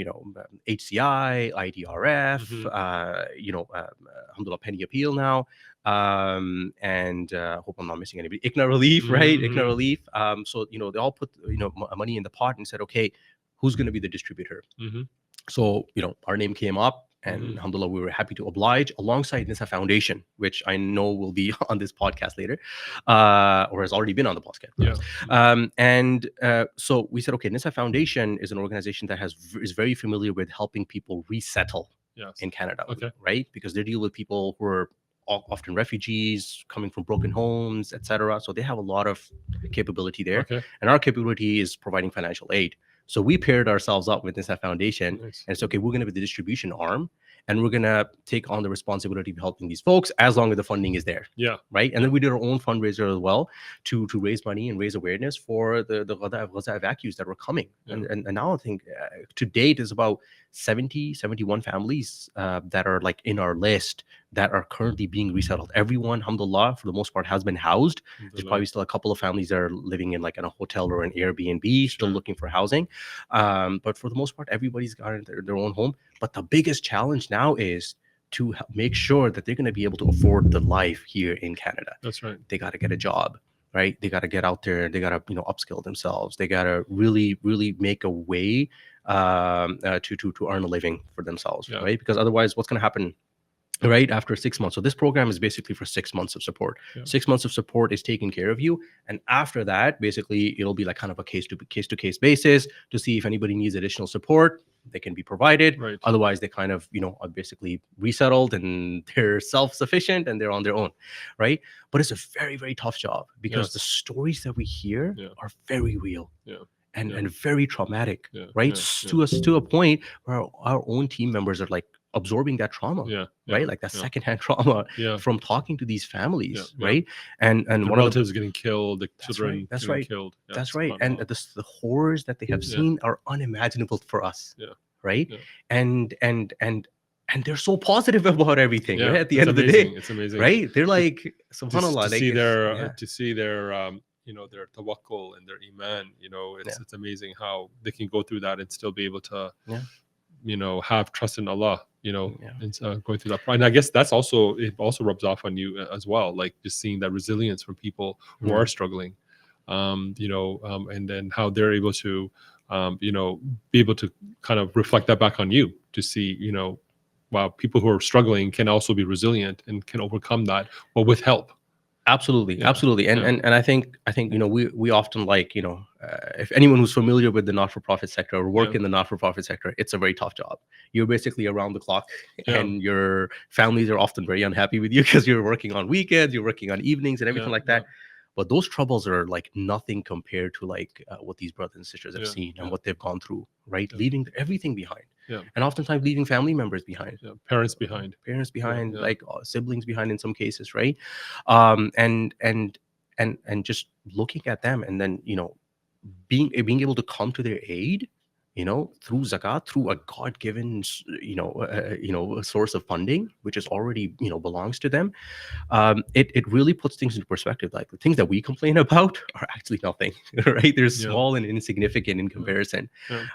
HCI, IDRF, alhamdulillah, Penny Appeal now. And hope I'm not missing anybody. ICNA Relief, right? ICNA Relief. So, they all put, money in the pot and said, okay, who's going to be the distributor? So, our name came up. And alhamdulillah, we were happy to oblige alongside NISA Foundation, which I know will be on this podcast later, or has already been on the podcast. So we said, okay, NISA Foundation is an organization that is very familiar with helping people resettle in Canada, right? Because they deal with people who are often refugees coming from broken homes, etc. So they have a lot of capability there. And our capability is providing financial aid. So we paired ourselves up with NISA Foundation and it's okay, we're going to be the distribution arm, and we're going to take on the responsibility of helping these folks as long as the funding is there. Right. And then we did our own fundraiser as well to raise money and raise awareness for the Gaza evacuees that were coming. And now I think to date is about 71 families that are like in our list that are currently being resettled. Everyone, alhamdulillah, for the most part, has been housed. There's probably still a couple of families that are living in like in a hotel or an Airbnb, still looking for housing. But for the most part, everybody's got their own home. But the biggest challenge now is to make sure that they're going to be able to afford the life here in Canada. That's right. They got to get a job, right? They got to get out there. They got to, upskill themselves. They got to really, really make a way to earn a living for themselves, right? Because otherwise, what's going to happen? Right after 6 months. So this program is basically for 6 months of support. 6 months of support is taking care of you, and after that, basically, it'll be like kind of a case to case basis to see if anybody needs additional support. They can be provided. Otherwise, they kind of are basically resettled and they're self-sufficient and they're on their own, right? But it's a very, very tough job because the stories that we hear are very real. And very traumatic, right? To a point where our own team members are like absorbing that trauma, right? Like that secondhand trauma from talking to these families, right? And the one relatives getting killed, the children getting killed. That's right. And the horrors that they have seen are unimaginable for us, right? And they're so positive about everything, right? At the end of the day, it's amazing, right? They're like, subhanallah, to see their their tawakkul and their iman, it's amazing how they can go through that and still be able to have trust in Allah, and going through that. And I guess it also rubs off on you as well, like just seeing that resilience from people who are struggling, and then how they're able to be able to kind of reflect that back on you to see, wow, people who are struggling can also be resilient and can overcome that, but with help. Absolutely. And I think we often if anyone who's familiar with the not-for-profit sector or work in the not-for-profit sector, it's a very tough job. You're basically around the clock, and your families are often very unhappy with you because you're working on weekends, you're working on evenings and everything like that. But those troubles are like nothing compared to what these brothers and sisters have seen and what they've gone through, right? Leaving everything behind. And oftentimes leaving family members behind, parents behind, like siblings behind in some cases, right? And just looking at them, and then being able to come to their aid, through zakat, through a God-given source of funding, which is already belongs to them. It really puts things into perspective. Like the things that we complain about are actually nothing, right? They're small and insignificant in comparison,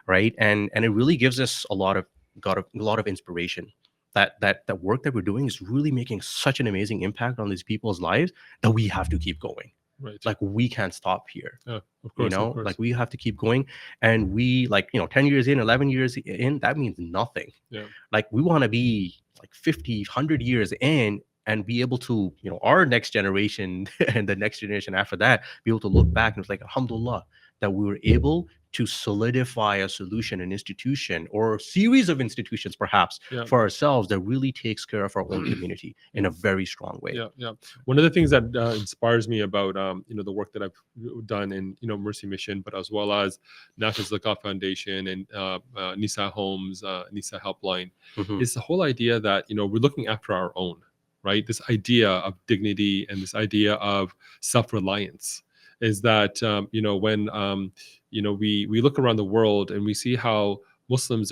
right? And it really gives us a lot of inspiration, that work that we're doing is really making such an amazing impact on these people's lives that we have to keep going. Right. Like, we can't stop here. Yeah, of course, of course. Like, we have to keep going. And we, like, 10 years in, 11 years in, that means nothing. Yeah. Like, we want to be like 50, 100 years in and be able to, our next generation and the next generation after that, be able to look back and it's like, alhamdulillah, that we were able to solidify a solution, an institution, or a series of institutions, perhaps, Yeah. for ourselves that really takes care of our own community in a very strong way. Yeah, yeah. One of the things that inspires me about the work that I've done in Mercy Mission, but as well as National Zakat Foundation and Nisa Homes, Nisa Helpline, is the whole idea that we're looking after our own, right? This idea of dignity and this idea of self-reliance is that when we look around the world and we see how Muslim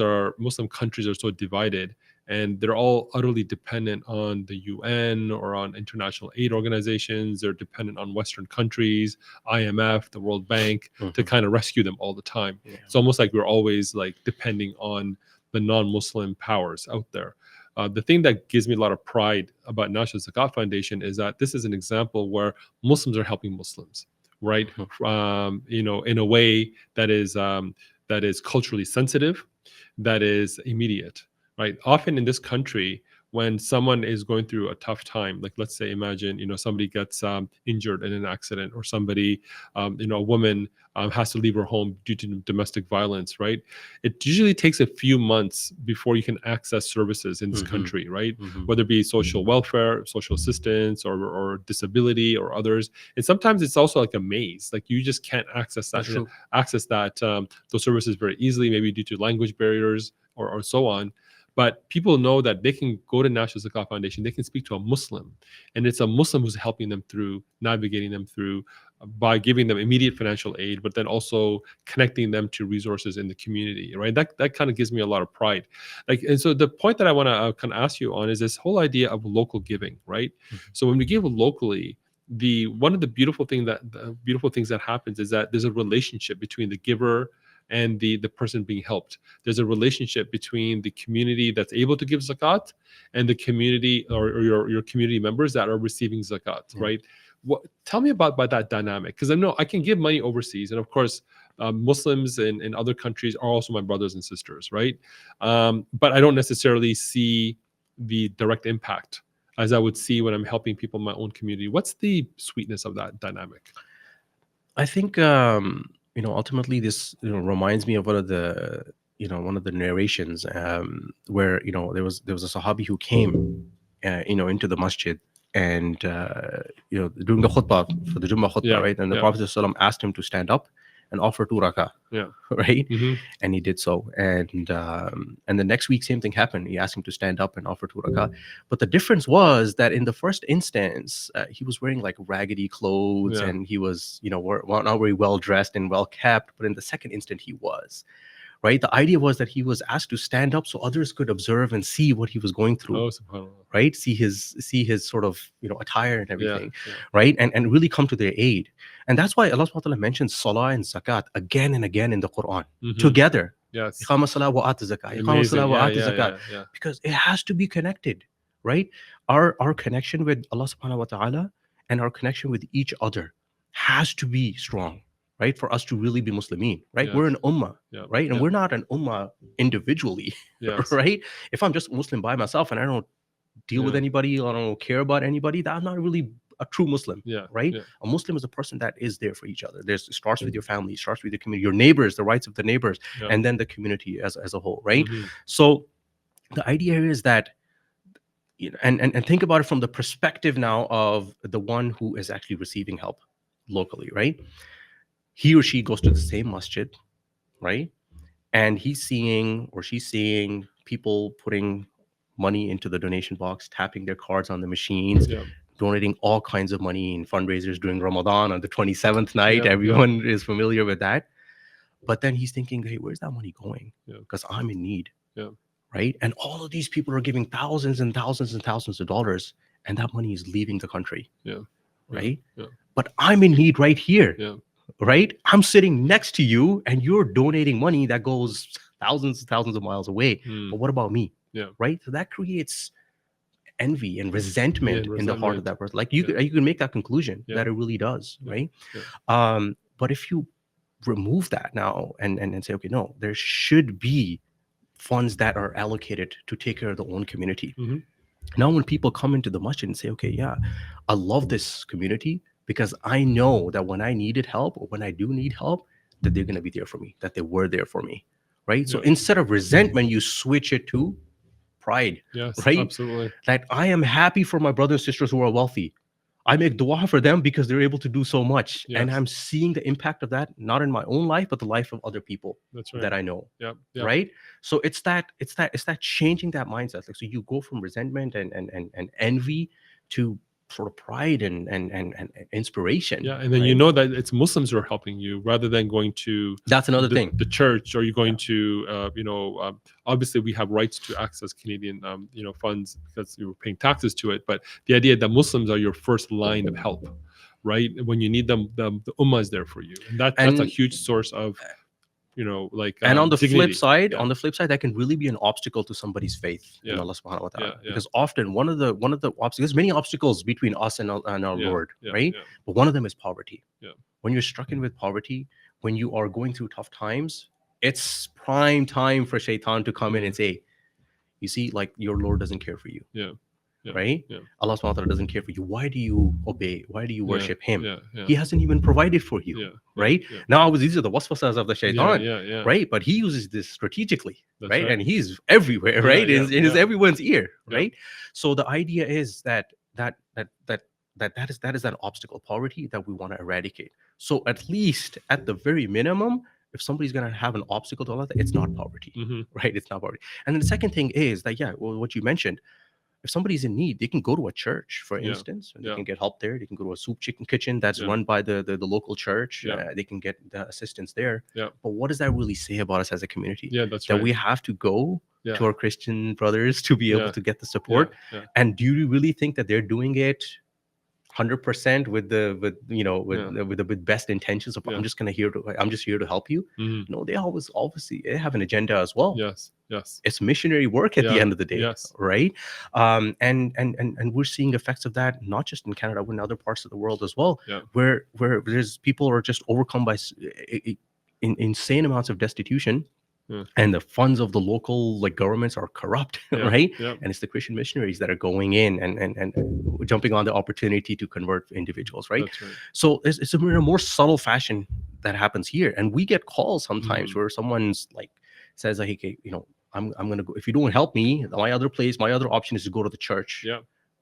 countries are so divided, and they're all utterly dependent on the UN or on international aid organizations. They're dependent on Western countries, IMF, the World Bank, to kind of rescue them all the time. Yeah. It's almost like we're always like depending on the non-Muslim powers out there. The thing that gives me a lot of pride about National Zakat Foundation is that this is an example where Muslims are helping Muslims, right? In a way that is culturally sensitive, that is immediate. Right. Often in this country, when someone is going through a tough time, like let's say, imagine, somebody gets injured in an accident, or somebody, a woman has to leave her home due to domestic violence, right? It usually takes a few months before you can access services in this country, right? Whether it be social welfare, social assistance, or disability, or others. And sometimes it's also like a maze, like you just can't access that, those services very easily, maybe due to language barriers or so on. But people know that they can go to National Zakat Foundation, they can speak to a Muslim, and it's a Muslim who's helping them through, navigating them through, by giving them immediate financial aid, but then also connecting them to resources in the community, right? That kind of gives me a lot of pride. And so the point that I want to kind of ask you on is this whole idea of local giving, right? So when we give locally, one of the beautiful things that happens is that there's a relationship between the giver and the person being helped. There's a relationship between the community that's able to give zakat and the community or your community members that are receiving zakat, right? Tell me about that dynamic, because I know I can give money overseas, and of course Muslims in other countries are also my brothers and sisters, right? But I don't necessarily see the direct impact as I would see when I'm helping people in my own community. What's the sweetness of that dynamic? I think ultimately this reminds me of one of the narrations where there was a Sahabi who came into the masjid, and during the khutbah, for the Jummah khutbah, right? And the Prophet ﷺ asked him to stand up and offer 2 rakah, right? And he did so. And the next week, same thing happened. He asked him to stand up and offer 2 rakah. But the difference was that in the first instance, he was wearing like raggedy clothes, and he was, not very well dressed and well kept. But in the second instant, he was. Right. The idea was that he was asked to stand up so others could observe and see what he was going through. Oh, subhanAllah. Right. See his sort of attire and everything. Right. And really come to their aid. And that's why Allah subhanahu wa ta'ala mentions salah and zakat again and again in the Quran together. Yes. Iqama salah wa at zakat. Iqama salah wa at zakat. Because it has to be connected. Right. Our connection with Allah subhanahu wa ta'ala and our connection with each other has to be strong. Right, for us to really be Muslimin, right? We're an ummah, right? And we're not an ummah individually, right? If I'm just Muslim by myself and I don't deal with anybody, I don't care about anybody, I'm not really a true Muslim, right? A Muslim is a person that is there for each other. It starts with your family, it starts with your community, your neighbors, the rights of the neighbors, and then the community as a whole, right? So the idea is that, and think about it from the perspective now of the one who is actually receiving help locally, right? He or she goes to the same masjid, right? And he's seeing or she's seeing people putting money into the donation box, tapping their cards on the machines, donating all kinds of money in fundraisers during Ramadan on the 27th night. Everyone is familiar with that. But then he's thinking, hey, where's that money going? Because I'm in need, right? And all of these people are giving thousands and thousands and thousands of dollars, and that money is leaving the country, right? But I'm in need right here. Right? I'm sitting next to you and you're donating money that goes thousands and thousands of miles away. But what about me? Yeah. right? So that creates envy and resentment in the heart of that person. Like you can make that conclusion that it really does, right? But if you remove that now and say, okay, no, there should be funds that are allocated to take care of their own community. Now when people come into the masjid and say, okay, yeah, I love this community because I know that when I needed help or when I do need help, that they're going to be there for me, that they were there for me, right? So instead of resentment, you switch it to pride, right? Absolutely. That I am happy for my brothers and sisters who are wealthy. I make dua for them because they're able to do so much. And I'm seeing the impact of that, not in my own life, but the life of other people that I know. Right. So it's that changing that mindset. Like, so you go from resentment and envy to sort of pride and inspiration. Yeah. And then you know that it's Muslims who are helping you rather than going to that's another thing. The church, or you're going to obviously we have rights to access Canadian funds because you're paying taxes to it. But the idea that Muslims are your first line of help, right? When you need them, the ummah is there for you. And that's a huge source of and on the dignity. flip side, that can really be an obstacle to somebody's faith in Allah subhanahu wa ta'ala. Because often one of the obstacles, there's many obstacles between us and our Lord, right? But one of them is poverty. When you're stricken with poverty, when you are going through tough times, it's prime time for shaitan to come in and say, you see, like, your Lord doesn't care for you. Right? Allah subhanahu wa ta'ala doesn't care for you. Why do you obey? Why do you worship him? He hasn't even provided for you. Right? Now, these are the waswasas of the shaitan. Right? But he uses this strategically. Right? And he's everywhere, right? In everyone's ear. Right? So the idea is that is that obstacle, poverty, that we want to eradicate. So at least at the very minimum, if somebody's going to have an obstacle to Allah, it's not poverty. Right? It's not poverty. And then the second thing is that, what you mentioned, if somebody's in need, they can go to a church, for instance, and they can get help there. They can go to a soup kitchen that's run by the local church. They can get the assistance there. But what does that really say about us as a community? That's that we have to go to our Christian brothers to be able to get the support. And do you really think that they're doing it 100% with the best intentions of I'm just here to help you? No, they obviously they have an agenda as well. Yes. It's missionary work at the end of the day. Right? And we're seeing effects of that not just in Canada, but in other parts of the world as well, where there's people are just overcome by insane amounts of destitution. And the funds of the local governments are corrupt, right? And it's the Christian missionaries that are going in and jumping on the opportunity to convert individuals, right? So it's in a more subtle fashion that happens here. And we get calls sometimes where someone's says, like, hey, I'm going to go. If you don't help me, my other option is to go to the church.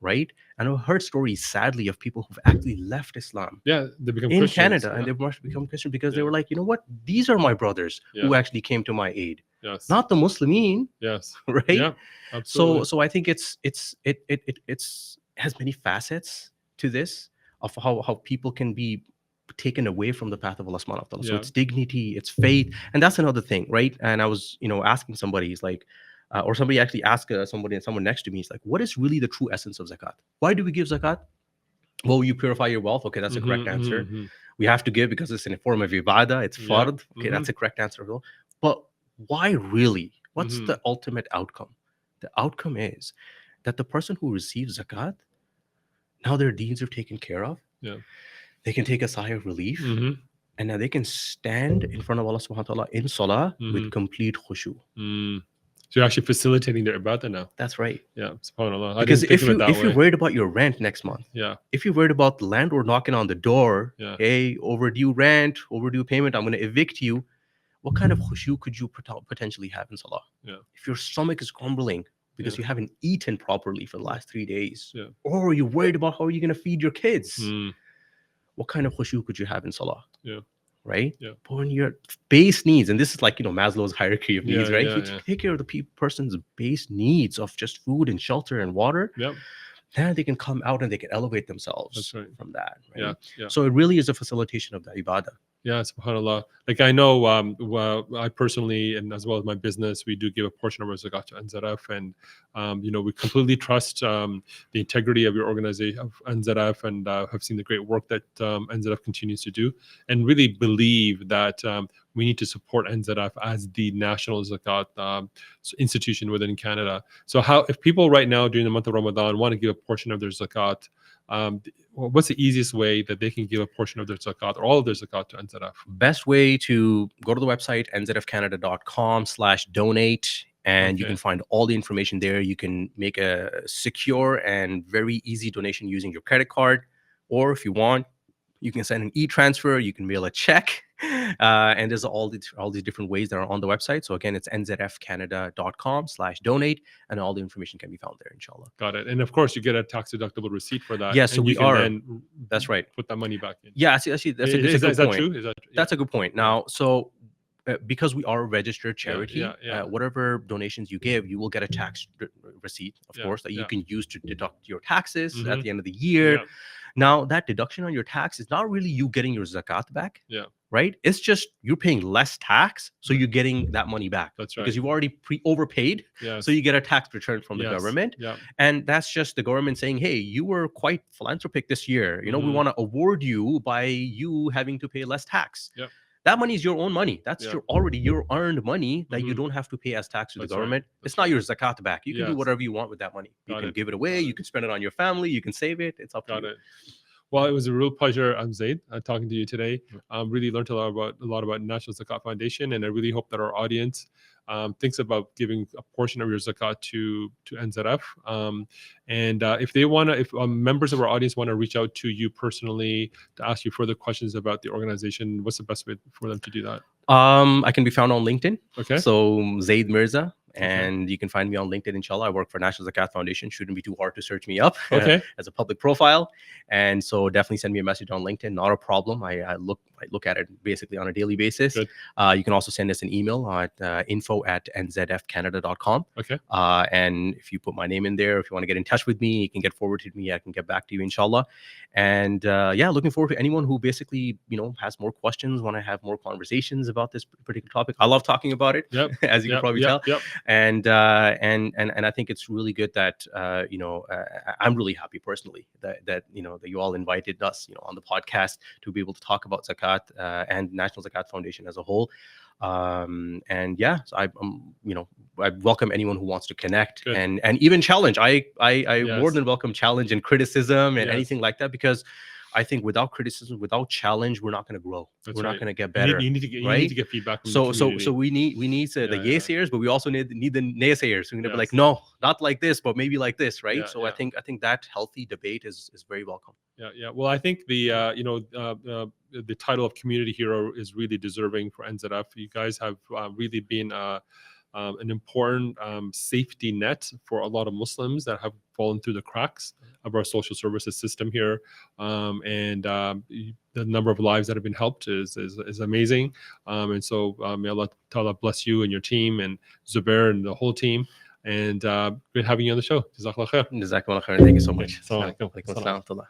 Right? And I've heard stories, sadly, of people who've actually left Islam. They become in Christians, Canada, and they've become Christian because they were like, you know what? These are my brothers who actually came to my aid, not the Muslimin. Right? Yeah, absolutely. So I think it has many facets to this of how people can be taken away from the path of Allah subhanahu wa ta'ala. So it's dignity, it's faith, and that's another thing, right? And I was asking somebody, he's like, or somebody actually asked someone next to me, he's like, what is really the true essence of zakat? Why do we give zakat? Well, you purify your wealth. Okay, that's a correct answer. We have to give because it's in a form of ibadah. It's fard. Okay, that's a correct answer. But why really? What's the ultimate outcome? The outcome is that the person who receives zakat, now their deeds are taken care of. They can take a sigh of relief. And now they can stand in front of Allah subhanahu wa ta'ala in salah with complete khushu. So you're actually facilitating their ibadah now. That's right. Yeah, subhanAllah. Because if you're worried about your rent next month, if you're worried about the landlord knocking on the door, hey, overdue rent, overdue payment, I'm going to evict you, what kind of khushu could you potentially have in salah? If your stomach is grumbling because you haven't eaten properly for the last 3 days, or you're worried about how you're going to feed your kids, what kind of khushu could you have in salah? Right? But when your base needs, and this is like, Maslow's hierarchy of needs, right? If you take care of the person's base needs of just food and shelter and water, then they can come out and they can elevate themselves from that. Right? So it really is a facilitation of the ibadah. Yeah, subhanAllah. Like, I know, well, I personally, and as well as my business, we do give a portion of our zakat to NZF, and we completely trust the integrity of your organization, of NZF, and have seen the great work that NZF continues to do, and really believe that we need to support NZF as the national zakat institution within Canada. So how, if people right now during the month of Ramadan want to give a portion of their zakat, what's the easiest way that they can give a portion of their zakat or all of their zakat to NZF? Best way to go to the website nzfcanada.com/donate, and you Okay. can find all the information there. You can make a secure and very easy donation using your credit card, or if you want, you can send an e-transfer, you can mail a check, and there's all these different ways that are on the website. So again, it's nzfcanada.com/donate, and all the information can be found there, inshallah. Got it. And of course, you get a tax deductible receipt for that. Yeah, so and we you can are. then That's right. put that money back in. Yeah, I see. That's a good Is that point. true? Is that, That's a good point. Now, so because we are a registered charity, yeah. whatever donations you give, you will get a tax receipt, of course, that you can use to deduct your taxes at the end of the year. Yeah. Now, that deduction on your tax is not really you getting your zakat back. Yeah. Right? It's just you're paying less tax, so you're getting that money back. That's right. Because you've already overpaid, Yes. so you get a tax return from the government. Yeah. And that's just the government saying, hey, you were quite philanthropic this year. You know, we want to award you by you having to pay less tax. Yep. That money is your own money. That's your earned money that you don't have to pay as tax to the government. Right. It's not your zakat back. You can do whatever you want with that money. You can give it away. You can spend it on your family. You can save it. It's up to you. Got it. Well, it was a real pleasure, Zaid, talking to you today. Really learned a lot about National Zakat Foundation, and I really hope that our audience thinks about giving a portion of your zakat to NZF. And if they want to, if members of our audience want to reach out to you personally to ask you further questions about the organization, what's the best way for them to do that? I can be found on LinkedIn. Okay. So Zaid Mirza. And you can find me on LinkedIn, inshallah. I work for National Zakat Foundation. Shouldn't be too hard to search me up as a public profile. And so definitely send me a message on LinkedIn. Not a problem. I look at it basically on a daily basis. You can also send us an email at info@nzfcanada.com. Okay. And if you put my name in there, if you want to get in touch with me, you can get forwarded to me. I can get back to you, inshallah. And looking forward to anyone who basically, has more questions, want to have more conversations about this particular topic. I love talking about it, as you can probably tell. And I think it's really good that I'm really happy personally that you all invited us on the podcast to be able to talk about zakat and National Zakat Foundation as a whole. So I welcome anyone who wants to connect and even challenge. I more than welcome challenge and criticism and anything like that, because I think without criticism, without challenge, we're not going to grow. We're not going to get better. You need to get feedback from so the community. So we need the naysayers, but we also need the naysayers. We're going to be like, no, not like this, but maybe like this, right? I think that healthy debate is very welcome. Yeah. Well, I think the title of community hero is really deserving for NZF. You guys have really been an important safety net for a lot of Muslims that have fallen through the cracks of our social services system here. The number of lives that have been helped is amazing. And so may Allah Ta'ala bless you and your team and Zubair and the whole team. And great having you on the show. Jazakallah khair. Jazakallah khair. Thank you so much. Assalamu alaikum.